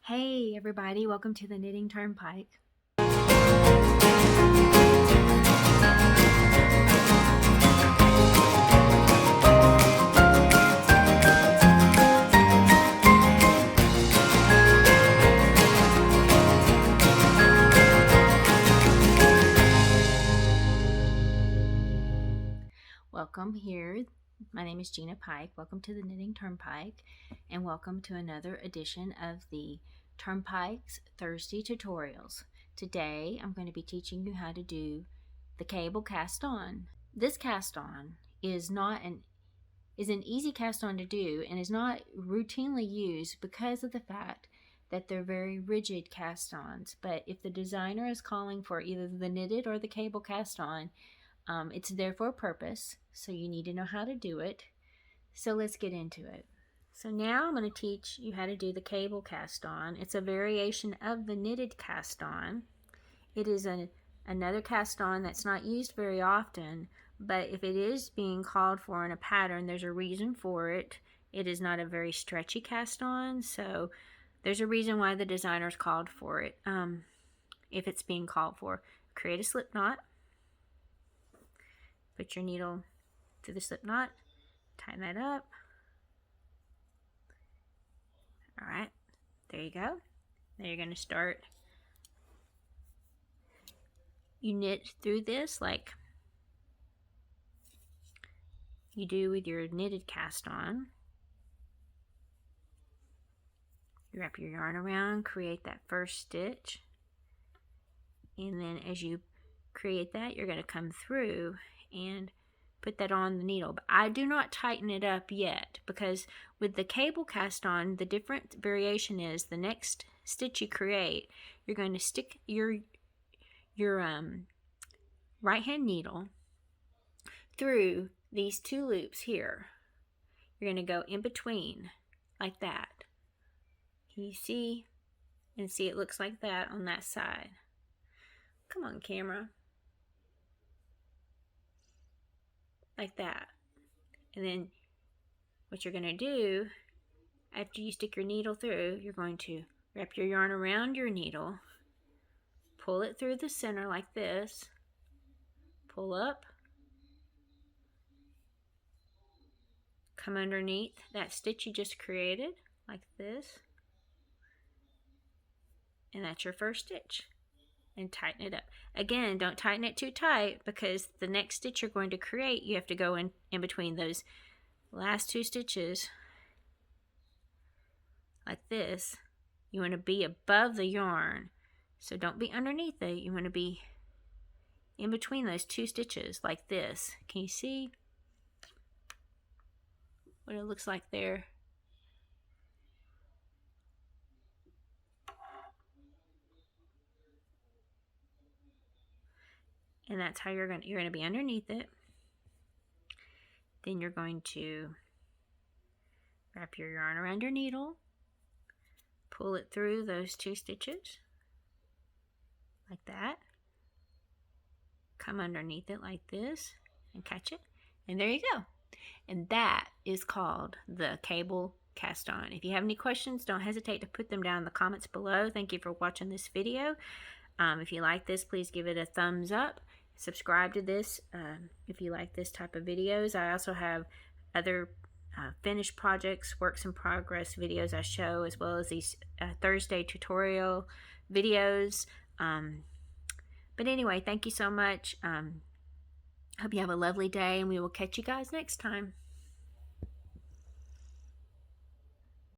Hey everybody, welcome to the Knitting Turnpike. Welcome here. My name is Gina Pike. Welcome to the Knitting Turnpike, and welcome to another edition of the Turnpike's Thursday tutorials. Today I'm going to be teaching you how to do the cable cast on. This cast on is an easy cast on to do and is not routinely used because of the fact that they're very rigid cast ons. But if the designer is calling for either the knitted or the cable cast on, it's there for a purpose, so you need to know how to do it. So let's get into it. So now I'm going to teach you how to do the cable cast on. It's a variation of the knitted cast on. It is another cast on that's not used very often, but if it is being called for in a pattern, there's a reason for it. It is not a very stretchy cast on, so there's a reason why the designer's called for it. If it's being called for, create a slip knot. Put your needle through the slip knot, tighten that up. All right, there you go. Now you're going to start. You knit through this like you do with your knitted cast on. You wrap your yarn around, create that first stitch, and then as you create that, you're going to come through and put that on the needle. But I do not tighten it up yet, because with the cable cast on, the different variation is the next stitch you create, you're going to stick your right hand needle through these two loops here. You're going to go in between like that. Can you see? And see, it looks like that on that side. Come on, camera. Like that. And then what you're going to do after you stick your needle through, you're going to wrap your yarn around your needle, pull it through the center like this, pull up, come underneath that stitch you just created like this, and that's your first stitch. And tighten it up. Again, don't tighten it too tight, because the next stitch you're going to create, you have to go in between those last two stitches like this. You want to be above the yarn, so don't be underneath it. You want to be in between those two stitches like this. Can you see what it looks like there? And that's how you're going to be underneath it. Then you're going to wrap your yarn around your needle, pull it through those two stitches like that, come underneath it like this and catch it, and there you go. And that is called the cable cast on. If you have any questions, don't hesitate to put them down in the comments below. Thank you for watching this video. If you like this, please give it a thumbs up. Subscribe to this if you like this type of videos. I also have other finished projects, works in progress videos I show, as well as these Thursday tutorial videos. But anyway, thank you so much. Hope you have a lovely day, and we will catch you guys next time.